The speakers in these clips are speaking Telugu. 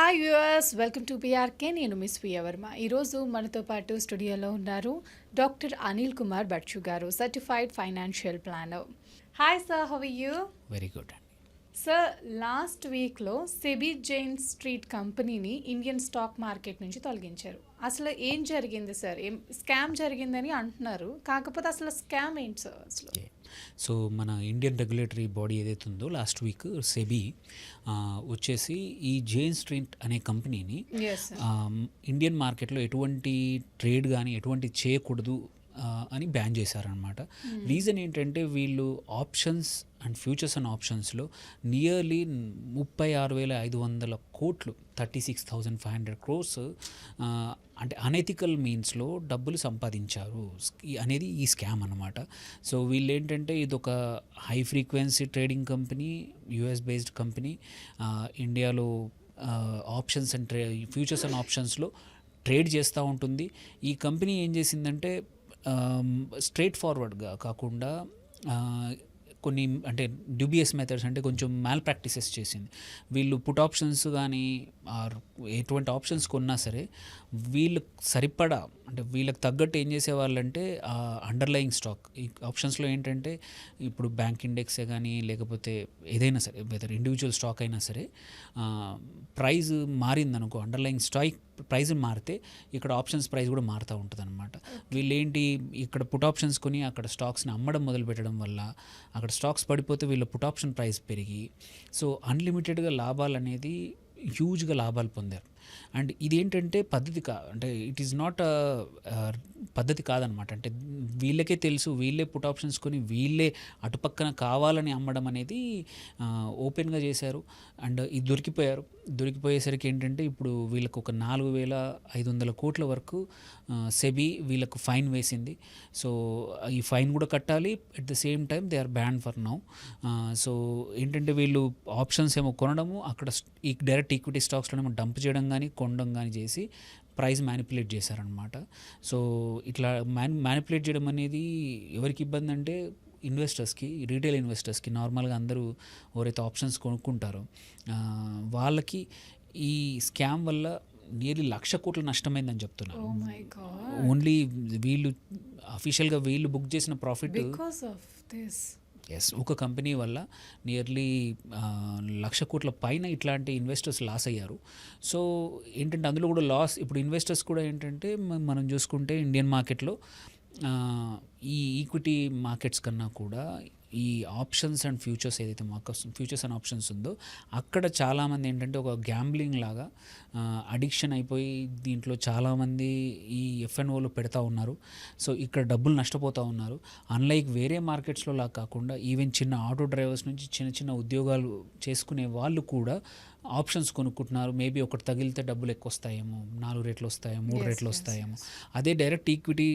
Hi viewers, welcome to PRK. నేను మిస్ ప్రియా వర్మ. ఈరోజు మనతో పాటు స్టూడియోలో ఉన్నారు doctor Anil Kumar Batchu garu, certified financial planner. Hi sir, how are you? Very good అండి. సార్, లాస్ట్ వీక్లో సెబీ జైన్ స్ట్రీట్ కంపెనీని ఇండియన్ స్టాక్ మార్కెట్ నుంచి తొలగించారు. అసలు ఏం జరిగింది సార్? ఏం స్కామ్ జరిగిందని అంటున్నారు, కాకపోతే అసలు స్కామ్ ఏంటి సార్ అసలు? సో మన ఇండియన్ రెగ్యులేటరీ బాడీ ఏదైతే ఉందో లాస్ట్ వీక్ సెబీ వచ్చేసి ఈ జైన్ స్ట్రీట్ అనే కంపెనీని ఇండియన్ మార్కెట్లో ఎటువంటి ట్రేడ్ కానీ ఎటువంటి చేయకూడదు అని బ్యాన్ చేశారనమాట. రీజన్ ఏంటంటే వీళ్ళు ఆప్షన్స్ అండ్ ఫ్యూచర్స్ అండ్ ఆప్షన్స్లో నియర్లీ 36,500 కోట్లు 36,500 crores అంటే అనెథికల్ మీన్స్లో డబ్బులు సంపాదించారు అనేది ఈ స్కామ్ అనమాట. సో వీళ్ళు ఏంటంటే ఇది ఒక high frequency trading company, US based company, ఇండియాలో ఆప్షన్స్ అండ్ ఫ్యూచర్స్ అండ్ ఆప్షన్స్లో ట్రేడ్ చేస్తూ ఉంటుంది. ఈ కంపెనీ ఏం చేసిందంటే స్ట్రైట్ ఫార్వర్డ్గా కాకుండా కొన్ని అంటే డ్యూబియస్ మెథడ్స్ అంటే కొంచెం మ్యాల్ ప్రాక్టీసెస్ చేసింది. వీళ్ళు పుట్ ఆప్షన్స్ కానీ ఎటువంటి ఆప్షన్స్ కొన్నా సరే వీళ్ళు సరిపడా అంటే వీళ్ళకి తగ్గట్టు ఏం చేసేవాళ్ళంటే అండర్లయింగ్ స్టాక్ ఈ ఆప్షన్స్లో ఏంటంటే ఇప్పుడు బ్యాంక్ ఇండెక్సే కానీ లేకపోతే ఏదైనా సరే వెదర్ ఇండివిజువల్ స్టాక్ అయినా సరే ప్రైజ్ మారిందనుకో, అండర్లయింగ్ స్టాక్ ప్రైజ్ మారితే ఇక్కడ ఆప్షన్స్ ప్రైస్ కూడా మారుతూ ఉంటుంది అనమాట. వీళ్ళేంటి ఇక్కడ పుట్ ఆప్షన్స్ కొని అక్కడ స్టాక్స్ని అమ్మడం మొదలు పెట్టడం వల్ల అక్కడ స్టాక్స్ పడిపోతే వీళ్ళ పుట్ ఆప్షన్ ప్రైస్ పెరిగి సో అన్లిమిటెడ్గా లాభాలు అనేది హ్యూజ్గా లాభాలు పొందారు. అండ్ ఇదేంటంటే పద్ధతి అంటే ఇట్ ఈస్ నాట్ పద్ధతి కాదనమాట. అంటే వీళ్ళకే తెలుసు, వీళ్ళే పుట్ ఆప్షన్స్ కొని వీళ్ళే అటుపక్కన కావాలని అమ్మడం అనేది ఓపెన్గా చేశారు. అండ్ ఇది దొరికిపోయేసరికి ఏంటంటే ఇప్పుడు వీళ్ళకు ఒక 4,500 కోట్ల వరకు సెబీ వీళ్ళకు ఫైన్ వేసింది. సో ఈ ఫైన్ కూడా కట్టాలి, at the same time they are ban for now. So ఏంటంటే వీళ్ళు ఆప్షన్స్ ఏమో కొనడము, అక్కడ ఈ డైరెక్ట్ ఈక్విటీ స్టాక్స్లోనేమో డంప్ చేయడం కానీ కొనడం కానీ చేసి ప్రైస్ మ్యానిపులేట్ చేశారనమాట. సో ఇట్లా మ్యానిపులేట్ చేయడం అనేది ఎవరికి ఇబ్బంది అంటే ఇన్వెస్టర్స్కి, రీటైల్ ఇన్వెస్టర్స్కి, నార్మల్గా అందరూ ఎవరైతే ఆప్షన్స్ కొనుక్కుంటారో వాళ్ళకి ఈ స్కామ్ వల్ల నియర్లీ 1,00,000 కోట్ల నష్టమైందని చెప్తున్నారు. ఓన్లీ వీళ్ళు అఫీషియల్గా వీళ్ళు బుక్ చేసిన ప్రాఫిట్ ఒక కంపెనీ వల్ల నియర్లీ 1,00,000 కోట్ల పైన ఇట్లాంటి ఇన్వెస్టర్స్ లాస్ అయ్యారు. సో ఏంటంటే అందులో కూడా లాస్, ఇప్పుడు ఇన్వెస్టర్స్ కూడా ఏంటంటే మనం చూసుకుంటే ఇండియన్ మార్కెట్లో ఈ ఈక్విటీ మార్కెట్స్ కన్నా కూడా ఈ ఆప్షన్స్ అండ్ ఫ్యూచర్స్ ఏదైతే ఫ్యూచర్స్ అండ్ ఆప్షన్స్ ఉందో అక్కడ చాలామంది ఏంటంటే ఒక గ్యాంబ్లింగ్ లాగా అడిక్షన్ అయిపోయి దీంట్లో చాలామంది ఈ ఎఫ్ఎన్ఓలు పెడతా ఉన్నారు. సో ఇక్కడ డబ్బులు నష్టపోతూ ఉన్నారు. అన్లైక్ వేరే మార్కెట్స్లో లాగా కాకుండా ఈవెన్ చిన్న ఆటో డ్రైవర్స్ నుంచి చిన్న చిన్న ఉద్యోగాలు చేసుకునే వాళ్ళు కూడా ఆప్షన్స్ కొనుక్కుంటున్నారు. మేబీ ఒకటి తగిలితే డబ్బులు ఎక్కువ వస్తాయేమో, 4 రెట్లు వస్తాయేమో, 3 రెట్లు వస్తాయేమో. అదే డైరెక్ట్ ఈక్విటీ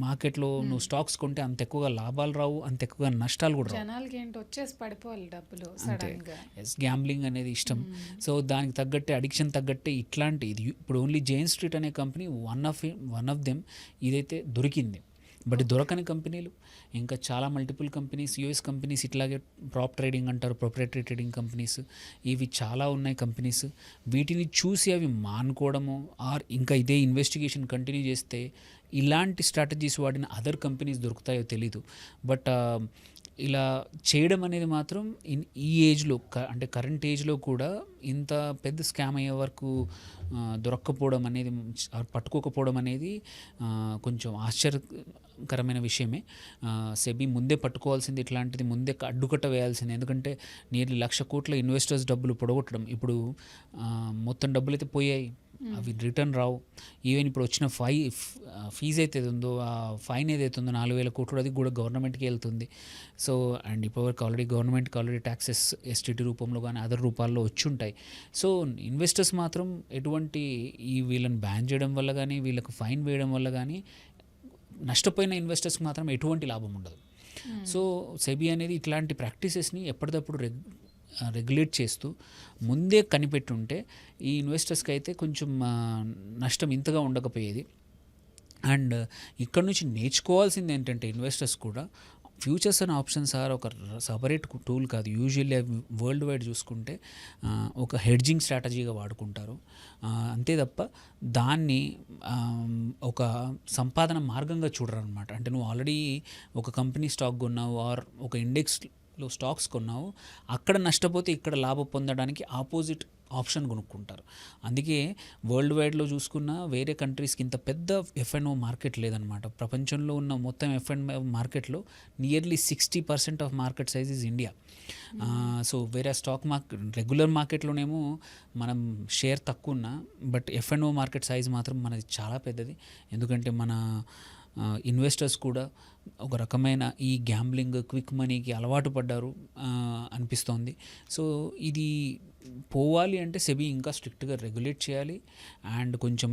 మార్కెట్లో నువ్వు స్టాక్స్ కొంటే అంత ఎక్కువగా లాభాలు రావు, అంత ఎక్కువగా నష్టాలు కూడా రావు. గ్యాంబ్లింగ్ అనేది ఇష్టం. సో దానికి తగ్గట్టే, అడిక్షన్ తగ్గట్టే ఇట్లాంటి ఇది ఇప్పుడు ఓన్లీ జైన్ స్ట్రీట్ అనే కంపెనీ వన్ ఆఫ్ దెమ్ ఇదైతే దొరికింది. బట్ దొరకని కంపెనీలు ఇంకా చాలా మల్టిపుల్ కంపెనీస్, యూఎస్ కంపెనీస్ ఇట్లాగే ప్రాప్ ట్రేడింగ్ అంటారు, ప్రొప్రైటరీ ట్రేడింగ్ కంపెనీస్, ఇవి చాలా ఉన్నాయి కంపెనీస్. వీటిని చూసి అవి మానుకోవడము ఆర్ ఇంకా ఇదే ఇన్వెస్టిగేషన్ కంటిన్యూ చేస్తే ఇలాంటి స్ట్రాటజీస్ వాడిన అదర్ కంపెనీస్ దొరుకుతాయో తెలీదు. బట్ ఇలా చేయడం అనేది మాత్రం ఈ ఏజ్లో అంటే కరెంట్ ఏజ్లో కూడా ఇంత పెద్ద స్కామ్ అయ్యే వరకు దొరక్కపోవడం అనేది, పట్టుకోకపోవడం అనేది కొంచెం ఆశ్చర్యకరమైన విషయమే. సెబీ ముందే పట్టుకోవాల్సింది, ఇట్లాంటిది ముందే అడ్డుకట్ట వేయాల్సింది. ఎందుకంటే నియర్లీ 1,00,000 కోట్ల ఇన్వెస్టర్స్ డబ్బులు పొడగొట్టడం, ఇప్పుడు మొత్తం డబ్బులు అయితే పోయాయి, అవి రిటర్న్ రావు. ఈవెన్ ఇప్పుడు వచ్చిన ఫీజు అయితే ఉందో, ఆ ఫైన్ ఏదైతే ఉందో 4,000 కోట్లు, అది కూడా గవర్నమెంట్కి వెళ్తుంది. సో అండ్ ఇప్పటివరకు గవర్నమెంట్కి ఆల్రెడీ ట్యాక్సెస్ ఎస్టీటీ రూపంలో కానీ అదర్ రూపాల్లో వచ్చి ఉంటాయి. సో ఇన్వెస్టర్స్ మాత్రం ఎటువంటి వీళ్ళని బ్యాన్ చేయడం వల్ల కానీ వీళ్ళకు ఫైన్ వేయడం వల్ల కానీ నష్టపోయిన ఇన్వెస్టర్స్కి మాత్రం ఎటువంటి లాభం ఉండదు. సో సెబీ అనేది ఇట్లాంటి ప్రాక్టీసెస్ని ఎప్పటికప్పుడు రెగ్యులేట్ చేస్తూ ముందే కనిపెట్టుంటే ఈ ఇన్వెస్టర్స్కి అయితే కొంచెం నష్టం ఇంతగా ఉండకపోయేది. అండ్ ఇక్కడ నుంచి నేర్చుకోవాల్సింది ఏంటంటే ఇన్వెస్టర్స్ కూడా ఫ్యూచర్స్ అండ్ ఆప్షన్స్ ఆర్ ఒక సపరేట్ టూల్ కాదు. యూజువల్లీ వరల్డ్ వైడ్ చూసుకుంటే ఒక హెడ్జింగ్ స్ట్రాటజీగా వాడుకుంటారు. అంతే తప్ప దాన్ని ఒక సంపాదన మార్గంగా చూడరు అనమాట. అంటే నువ్వు ఆల్రెడీ ఒక కంపెనీ స్టాక్ కొన్నావు ఆర్ ఒక ఇండెక్స్లో స్టాక్స్ కొన్నావు, అక్కడ నష్టపోతే ఇక్కడ లాభం పొందడానికి ఆపోజిట్ ఆప్షన్ కొనుక్కుంటారు. అందుకే వరల్డ్ వైడ్లో చూసుకున్న వేరే కంట్రీస్కి ఇంత పెద్ద ఎఫ్ఎన్ఓ మార్కెట్ లేదనమాట. ప్రపంచంలో ఉన్న మొత్తం ఎఫ్ఎన్ఓ మార్కెట్లో nearly 60% of market size is India. So వేరే స్టాక్ మార్కెట్ రెగ్యులర్ మార్కెట్లోనేమో మనం షేర్ తక్కువ ఉన్నా, బట్ ఎఫ్ఎన్ఓ మార్కెట్ సైజ్ మాత్రం మనది చాలా పెద్దది. ఎందుకంటే మన ఇన్వెస్టర్స్ కూడా ఒక రకమైన ఈ గ్యాంబ్లింగ్ క్విక్ మనీకి అలవాటు పడ్డారు అనిపిస్తోంది. సో ఇది పోవాలి అంటే సెబీ ఇంకా స్ట్రిక్ట్గా రెగ్యులేట్ చేయాలి. అండ్ కొంచెం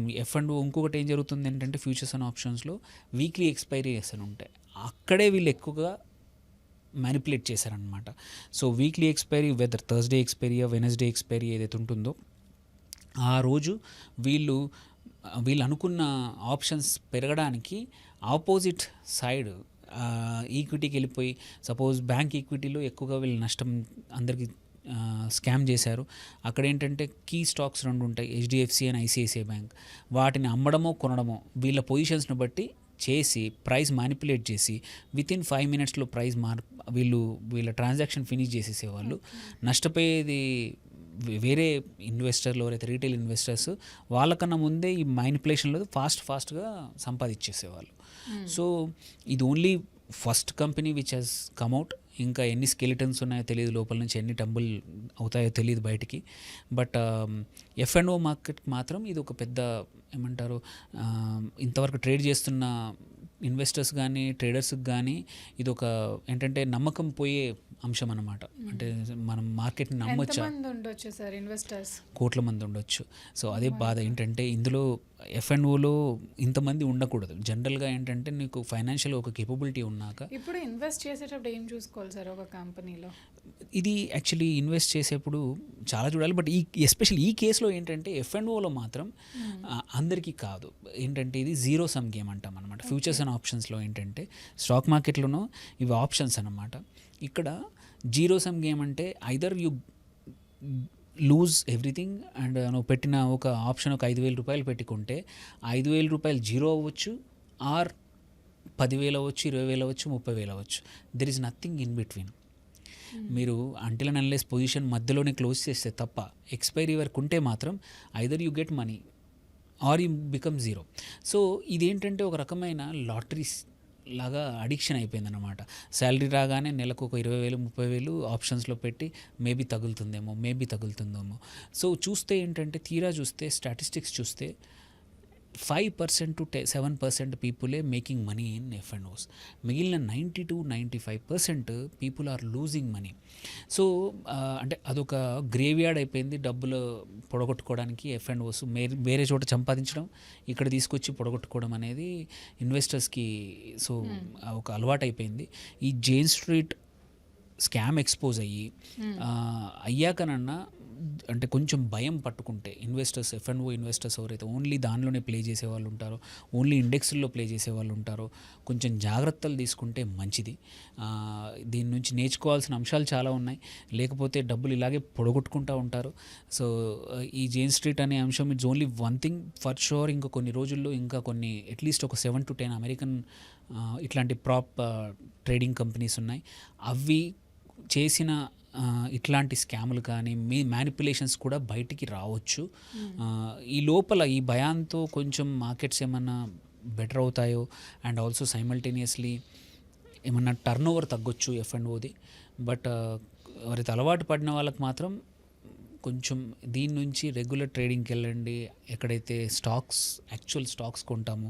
ఇంకొకటి ఏం జరుగుతుంది ఏంటంటే ఫ్యూచర్స్ అండ్ ఆప్షన్స్లో వీక్లీ ఎక్స్పైరీస్ అని ఉంటాయి, అక్కడే వీళ్ళు ఎక్కువగా మ్యానిపులేట్ చేశారనమాట. So weekly expiry whether Thursday ఎక్స్పైరీయా వెనస్డే ఎక్స్పైరీ ఏదైతే ఉంటుందో ఆ రోజు వీళ్ళు అనుకున్న ఆప్షన్స్ పెరగడానికి ఆపోజిట్ సైడ్ ఈక్విటీకి వెళ్ళిపోయి, సపోజ్ బ్యాంక్ ఈక్విటీలో ఎక్కువగా వీళ్ళు నష్టం అందరికీ స్కామ్ చేశారు. అక్కడ ఏంటంటే కీ స్టాక్స్ 2 ఉంటాయి, హెచ్డిఎఫ్సి అండ్ ఐసిఐసిఐ బ్యాంక్. వాటిని అమ్మడమో కొనడమో వీళ్ళ పొజిషన్స్ని బట్టి చేసి ప్రైస్ మ్యానిపులేట్ చేసి వితిన్ 5 మినిట్స్లో ప్రైస్ వీళ్ళ ట్రాన్సాక్షన్ ఫినిష్ చేసేసేవాళ్ళు. నష్టపోయేది వేరే ఇన్వెస్టర్లు ఎవరైతే రీటైల్ ఇన్వెస్టర్స్ వాళ్ళకన్నా ముందే ఈ మ్యానిపులేషన్లో ఫాస్ట్గా సంపాదించేసేవాళ్ళు. సో ఇది only first company which has come out. ఇంకా ఎన్ని స్కెలిటన్స్ ఉన్నాయో తెలియదు, లోపల నుంచి ఎన్ని టంబుల్ అవుతాయో తెలియదు బయటికి. బట్ ఎఫ్ఎన్ఓ మార్కెట్ మాత్రం ఇది ఒక పెద్ద ఏమంటారు, ఇంతవరకు ట్రేడ్ చేస్తున్న ఇన్వెస్టర్స్ కానీ ట్రేడర్స్కి కానీ ఇది ఒక ఏంటంటే నమ్మకం పోయే అంశం అన్నమాట. అంటే మనం మార్కెట్ని నమ్మొచ్చా, ఉండొచ్చు సార్ ఇన్వెస్టర్స్ కోట్ల మంది ఉండొచ్చు. సో అదే బాధ ఏంటంటే ఇందులో ఎఫ్ఎన్ఓలో ఇంతమంది ఉండకూడదు. జనరల్గా ఏంటంటే నీకు ఫైనాన్షియల్ ఒక కేపబిలిటీ ఉన్నాక. ఇప్పుడు ఇన్వెస్ట్ చేసేటప్పుడు ఏం చూసుకోవాలి సార్ ఒక కంపెనీలో? ఇది యాక్చువల్లీ ఇన్వెస్ట్ చేసేప్పుడు చాలా చూడాలి. బట్ ఎస్పెషల్లీ ఈ కేసులో ఏంటంటే ఎఫ్ఎన్ఓలో మాత్రం అందరికీ కాదు. ఏంటంటే ఇది జీరో సమ్ గేమ్ అంటాం అనమాట. ఫ్యూచర్స్ అండ్ ఆప్షన్స్లో ఏంటంటే స్టాక్ మార్కెట్లోనూ ఇవి ఆప్షన్స్ అన్నమాట. ఇక్కడ జీరో సమ్ గేమ్ అంటే either you lose everything and నువ్వు పెట్టిన ఒక ఆప్షన్ ఒక 5,000 రూపాయలు పెట్టుకుంటే 5,000 రూపాయలు జీరో అవ్వచ్చు, ఆర్ 10,000 అవ్వచ్చు, 20,000 అవ్వచ్చు, 30,000 అవ్వచ్చు. There is nothing in between. మీరు అంటిల్ అండ్ అన్లెస్ పొజిషన్ మధ్యలోనే క్లోజ్ చేస్తే తప్ప ఎక్స్పైరీ వరకు ఉంటే మాత్రం either you get money are you become zero. So ఇదేంటంటే ఒక రకమైన లాటరీస్ లాగా అడిక్షన్ అయిపోయిందన్నమాట. శాలరీ రాగానే నెలకు ఒక 20,000 30,000 ఆప్షన్స్లో పెట్టి మేబీ తగులుతుందేమో. సో చూస్తే ఏంటంటే తీరా చూస్తే స్టాటిస్టిక్స్ చూస్తే 5% to 7% పీపులే మేకింగ్ మనీ ఇన్ ఎఫ్ఎన్ఓస్. మిగిలిన 90-95% people are losing money. So అంటే అదొక గ్రేవ్యార్డ్ అయిపోయింది. డబ్బులు పొడగొట్టుకోవడానికి ఎఫ్ఎన్ఓస్ వేరే చోట సంపాదించడం, ఇక్కడ తీసుకొచ్చి పొడగొట్టుకోవడం అనేది ఇన్వెస్టర్స్కి సో ఒక అలవాటు అయిపోయింది. ఈ జైన్ స్ట్రీట్ స్కామ్ ఎక్స్పోజ్ అయ్యాకనన్నా అంటే కొంచెం భయం పట్టుకుంటే ఇన్వెస్టర్స్ ఎఫ్ఎన్ఓ ఇన్వెస్టర్స్ ఎవరైతే ఓన్లీ దానిలోనే ప్లే చేసే వాళ్ళు ఉంటారో, ఓన్లీ ఇండెక్స్లో ప్లే చేసే వాళ్ళు ఉంటారో, కొంచెం జాగ్రత్తలు తీసుకుంటే మంచిది. దీని నుంచి నేర్చుకోవాల్సిన అంశాలు చాలా ఉన్నాయి. లేకపోతే డబ్బులు ఇలాగే పొడగొట్టుకుంటూ ఉంటారు. సో ఈ జైన్ స్ట్రీట్ అనే అంశం it's only one thing for sure. ఇంకా కొన్ని రోజుల్లో ఇంకా కొన్ని అట్లీస్ట్ ఒక 7 to 10 అమెరికన్ ఇట్లాంటి ప్రాప్ ట్రేడింగ్ కంపెనీస్ ఉన్నాయి. అవి చేసిన ఇట్లాంటి స్కాములు కానీ మ్యానిపులేషన్స్ కూడా బయటికి రావచ్చు. ఈ లోపల ఈ భయాంతో కొంచెం మార్కెట్స్ ఏమన్నా బెటర్ అవుతాయో అండ్ ఆల్సో సైమల్టేనియస్లీ ఏమన్నా టర్న్ ఓవర్ తగ్గొచ్చు ఎఫ్ఎన్ఓది. బట్ ఎవరైతే అలవాటు పడిన వాళ్ళకి మాత్రం కొంచెం దీని నుంచి రెగ్యులర్ ట్రేడింగ్కి వెళ్ళండి. ఎక్కడైతే యాక్చువల్ స్టాక్స్ కొంటామో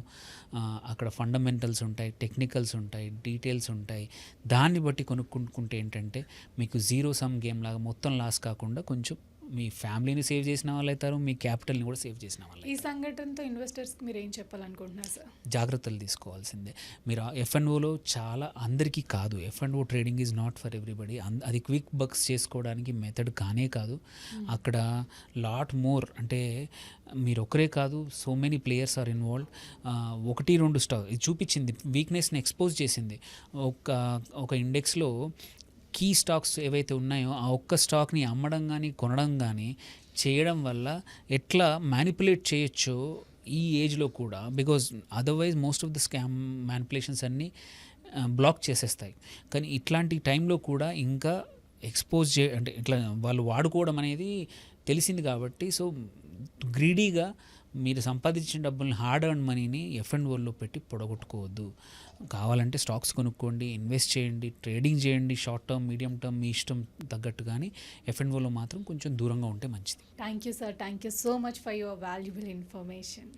అక్కడ ఫండమెంటల్స్ ఉంటాయి, టెక్నికల్స్ ఉంటాయి, డీటెయిల్స్ ఉంటాయి. దాన్ని బట్టి కొనుక్కుంటే ఏంటంటే మీకు జీరో సమ్ గేమ్ లాగా మొత్తం లాస్ కాకుండా కొంచెం మీ ఫ్యామిలీని సేవ్ చేసిన వాళ్ళు అవుతారు, మీ క్యాపిటల్ని కూడా సేవ్ చేసిన వాళ్ళు. ఈ సంఘటనతో ఇన్వెస్టర్స్కి మీరు ఏం చెప్పాలనుకుంటున్నారు సార్? జాగ్రత్తలు తీసుకోవాల్సిందే. మీరు ఎఫ్ఎన్ఓలో చాలా అందరికీ కాదు, F and O trading is not for everybody. అది క్విక్ బక్స్ చేసుకోవడానికి మెథడ్ కానే కాదు. అక్కడ లాట్ మోర్, అంటే మీరు ఒకరే కాదు, so many players are involved. 1-2 stock ఇది చూపించింది, వీక్నెస్ని ఎక్స్పోజ్ చేసింది. ఒక ఇండెక్స్లో కీ స్టాక్స్ ఏవైతే ఉన్నాయో ఆ ఒక్క స్టాక్ని అమ్మడం కానీ కొనడం కానీ చేయడం వల్ల ఎట్లా మ్యానిపులేట్ చేయొచ్చో ఈ ఏజ్లో కూడా, because otherwise most of the scam manipulations అన్నీ బ్లాక్ చేసేస్తాయి. కానీ ఇట్లాంటి టైంలో కూడా ఇంకా ఎక్స్పోజ్ అంటే ఇట్లా వాళ్ళు వాడుకోవడం అనేది తెలిసింది కాబట్టి, సో గ్రీడీగా మీరు సంపాదించిన డబ్బుల్ని, హార్డ్ ఎర్న్ మనీని ఎఫ్ఎండ్ఓలో పెట్టి పొడగొట్టుకోవద్దు. కావాలంటే స్టాక్స్ కొనుక్కోండి, ఇన్వెస్ట్ చేయండి, ట్రేడింగ్ చేయండి, షార్ట్ టర్మ్, మీడియం టర్మ్ మీ ఇష్టం తగ్గట్టు, కానీ ఎఫ్ఎండ్ఓలో మాత్రం కొంచెం దూరంగా ఉంటే మంచిది. Thank you sir, thank you so much for your valuable information.